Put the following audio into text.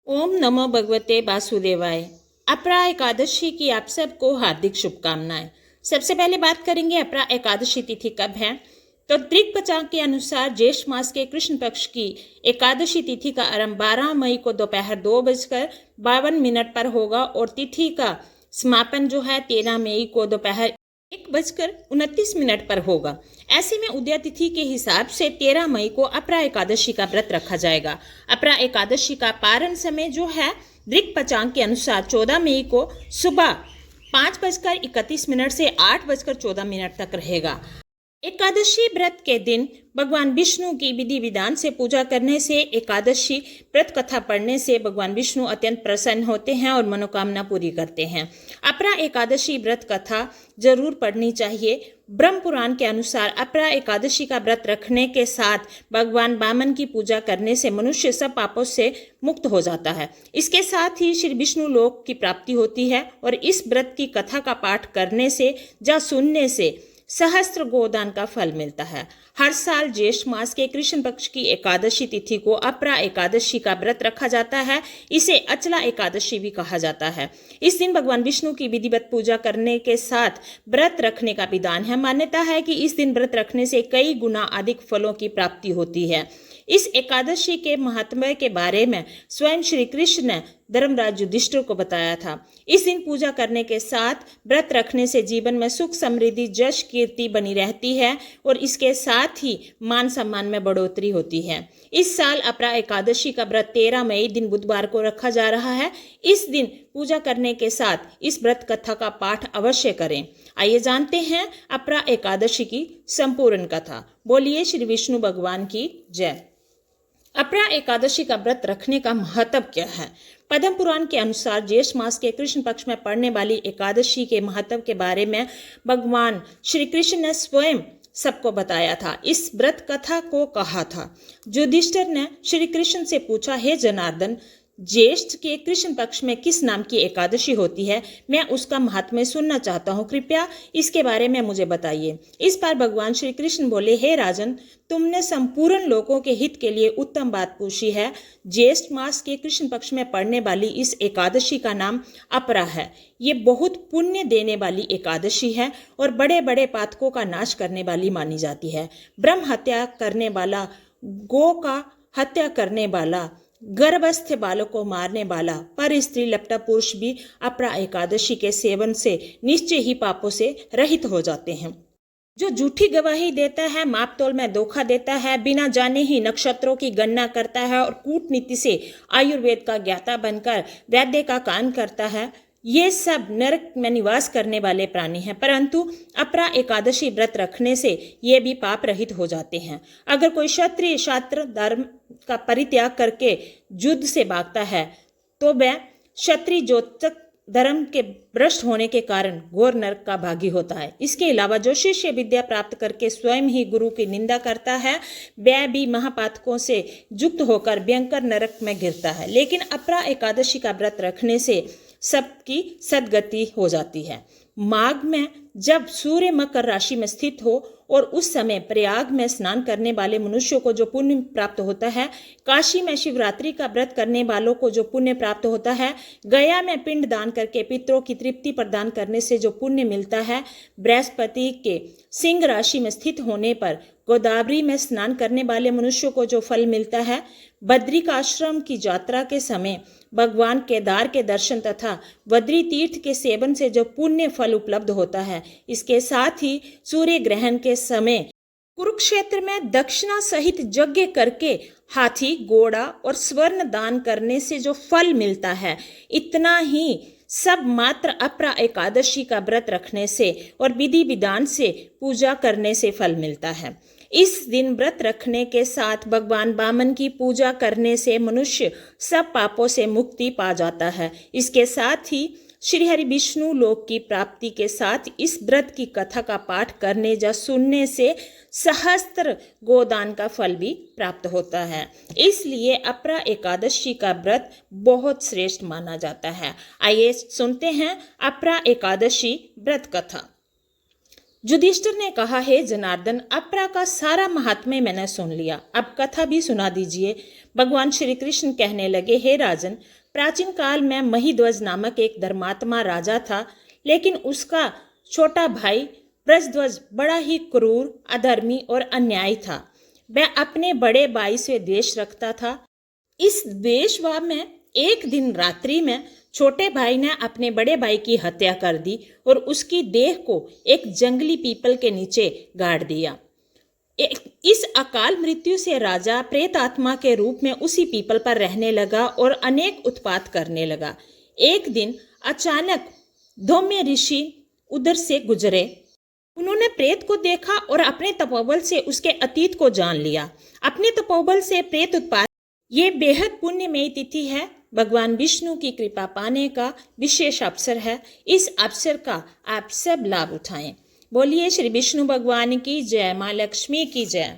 ओम नमो भगवते वासुदेवाय। अपरा एकादशी की आप सबको हार्दिक शुभकामनाएं। सबसे पहले बात करेंगे अपरा एकादशी तिथि कब है। तो दृक पंचांग के अनुसार ज्येष्ठ मास के कृष्ण पक्ष की एकादशी तिथि का आरंभ 12 मई को दोपहर 2:52 पर होगा और तिथि का समापन जो है 13 मई को दोपहर 1:29 पर होगा। ऐसे में उदय तिथि के हिसाब से 13 मई को अपरा एकादशी का व्रत रखा जाएगा। अपरा एकादशी का पारण समय जो है दृक पंचांग के अनुसार 14 मई को सुबह 5:31 से 8:14 तक रहेगा। एकादशी व्रत के दिन भगवान विष्णु की विधि विधान से पूजा करने से, एकादशी व्रत कथा पढ़ने से भगवान विष्णु अत्यंत प्रसन्न होते हैं और मनोकामना पूरी करते हैं। अपरा एकादशी व्रत कथा जरूर पढ़नी चाहिए। ब्रह्म पुराण के अनुसार अपरा एकादशी का व्रत रखने के साथ भगवान वामन की पूजा करने से मनुष्य सब पापों से मुक्त हो जाता है। इसके साथ ही श्री विष्णु लोक की प्राप्ति होती है और इस व्रत की कथा का पाठ करने से या सुनने से सहस्त्र गोदान का फल मिलता है। हर साल ज्येष्ठ मास के कृष्ण पक्ष की एकादशी तिथि को अपरा एकादशी का व्रत रखा जाता है। इसे अचला एकादशी भी कहा जाता है। इस दिन भगवान विष्णु की विधिवत पूजा करने के साथ व्रत रखने का विधान है। मान्यता है कि इस दिन व्रत रखने से कई गुना अधिक फलों की प्राप्ति होती है। इस एकादशी के महात्म्य के बारे में स्वयं श्री कृष्ण ने धर्मराज युधिष्ठिर को बताया था। इस दिन पूजा करने के साथ व्रत रखने से जीवन में सुख समृद्धि यश कीर्ति बनी रहती है और इसके साथ ही मान सम्मान में बढ़ोतरी होती है। इस साल अपरा एकादशी का व्रत 13 मई दिन बुधवार को रखा जा रहा है। इस दिन पूजा करने के साथ इस व्रत कथा का पाठ अवश्य करें। आइए जानते हैं अपरा एकादशी की संपूर्ण कथा। बोलिए श्री विष्णु भगवान की जय। अपरा एकादशी का व्रत रखने का महत्व क्या है। पद्म पुराण के अनुसार ज्येष्ठ मास के कृष्ण पक्ष में पड़ने वाली एकादशी के महत्व के बारे में भगवान श्री कृष्ण ने स्वयं सबको बताया था। इस व्रत कथा को कहा था। युधिष्ठिर ने श्री कृष्ण से पूछा, हे जनार्दन, ज्येष्ठ के कृष्ण पक्ष में किस नाम की एकादशी होती है? मैं उसका महात्म्य सुनना चाहता हूँ, कृपया इसके बारे में मुझे बताइए। इस पर भगवान श्री कृष्ण बोले, हे राजन, तुमने संपूर्ण लोगों के हित के लिए उत्तम बात पूछी है। ज्येष्ठ मास के कृष्ण पक्ष में पड़ने वाली इस एकादशी का नाम अपरा है। ये बहुत पुण्य देने वाली एकादशी है और बड़े बड़े पातकों का नाश करने वाली मानी जाती है। ब्रह्म हत्या करने वाला, गौ का हत्या करने वाला, गर्भस्थ बालक को मारने वाला, पर स्त्री लपटा पुरुष भी अपरा एकादशी के सेवन से निश्चय ही पापों से रहित हो जाते हैं। जो झूठी गवाही देता है, मापतोल में धोखा देता है, बिना जाने ही नक्षत्रों की गणना करता है और कूटनीति से आयुर्वेद का ज्ञाता बनकर वैद्य का काम करता है, ये सब नरक में निवास करने वाले प्राणी हैं। परंतु अपरा एकादशी व्रत रखने से ये भी पाप रहित हो जाते हैं। अगर कोई क्षत्रिय शास्त्र धर्म का परित्याग करके युद्ध से भागता है तो वह क्षत्रिय ज्योतक धर्म के भ्रष्ट होने के कारण घोर नरक का भागी होता है। इसके अलावा जो शिष्य विद्या प्राप्त करके स्वयं ही गुरु की निंदा करता है, वह भी महापातकों से युक्त होकर भयंकर नरक में गिरता है। लेकिन अपरा एकादशी का व्रत रखने से सबकी सद्गति हो जाती है। माघ में जब सूर्य मकर राशि में स्थित हो और उस समय प्रयाग में स्नान करने वाले मनुष्यों को जो पुण्य प्राप्त होता है, काशी में शिवरात्रि का व्रत करने वालों को जो पुण्य प्राप्त होता है, गया में पिंड दान करके पितरों की तृप्ति प्रदान करने से जो पुण्य मिलता है, बृहस्पति के सिंह राशि में स्थित होने पर गोदावरी में स्नान करने वाले मनुष्यों को जो फल मिलता है, बद्रिकाश्रम की यात्रा के समय भगवान केदार के दर्शन तथा बद्री तीर्थ के सेवन से जो पुण्य फल उपलब्ध होता है, इसके साथ ही सूर्य ग्रहण के समय कुरुक्षेत्र में दक्षिणा सहित यज्ञ करके हाथी, घोड़ा और स्वर्ण दान करने से जो फल मिलता है, इतना ही सब मात्र अपरा एकादशी का व्रत रखने से और विधि विधान से पूजा करने से फल मिलता है। इस दिन व्रत रखने के साथ भगवान वामन की पूजा करने से मनुष्य सब पापों से मुक्ति पा जाता है। इसके साथ ही श्री हरि विष्णु लोक की प्राप्ति के साथ इस व्रत की कथा का पाठ करने या सुनने से सहस्त्र गोदान का फल भी प्राप्त होता है। इसलिए अपरा एकादशी का व्रत बहुत श्रेष्ठ माना जाता है। आइए सुनते हैं अपरा एकादशी व्रत कथा। युधिष्ठिर ने कहा, हे जनार्दन, अपरा का सारा महात्म्य मैंने सुन लिया, अब कथा भी सुना दीजिए। भगवान श्री कृष्ण कहने लगे, हे राजन, प्राचीन काल में महिध्वज नामक एक धर्मात्मा राजा था, लेकिन उसका छोटा भाई ब्रजध्वज बड़ा ही क्रूर, अधर्मी और अन्यायी था। वह अपने बड़े भाई से द्वेष रखता था। इस द्वेषभाव में एक दिन रात्रि में छोटे भाई ने अपने बड़े भाई की हत्या कर दी और उसकी देह को एक जंगली पीपल के नीचे गाड़ दिया। इस अकाल मृत्यु से राजा प्रेत आत्मा के रूप में उसी पीपल पर रहने लगा और अनेक उत्पात करने लगा। एक दिन अचानक धौम्य ऋषि उधर से गुजरे। उन्होंने प्रेत को देखा और अपने तपोबल से उसके अतीत को जान लिया। अपने तपोबल से प्रेत उत्पात, ये बेहद पुण्यमयी तिथि है। भगवान विष्णु की कृपा पाने का विशेष अवसर है। इस अवसर का आप सब लाभ उठाएं। बोलिए श्री विष्णु भगवान की जय, माँ लक्ष्मी की जय।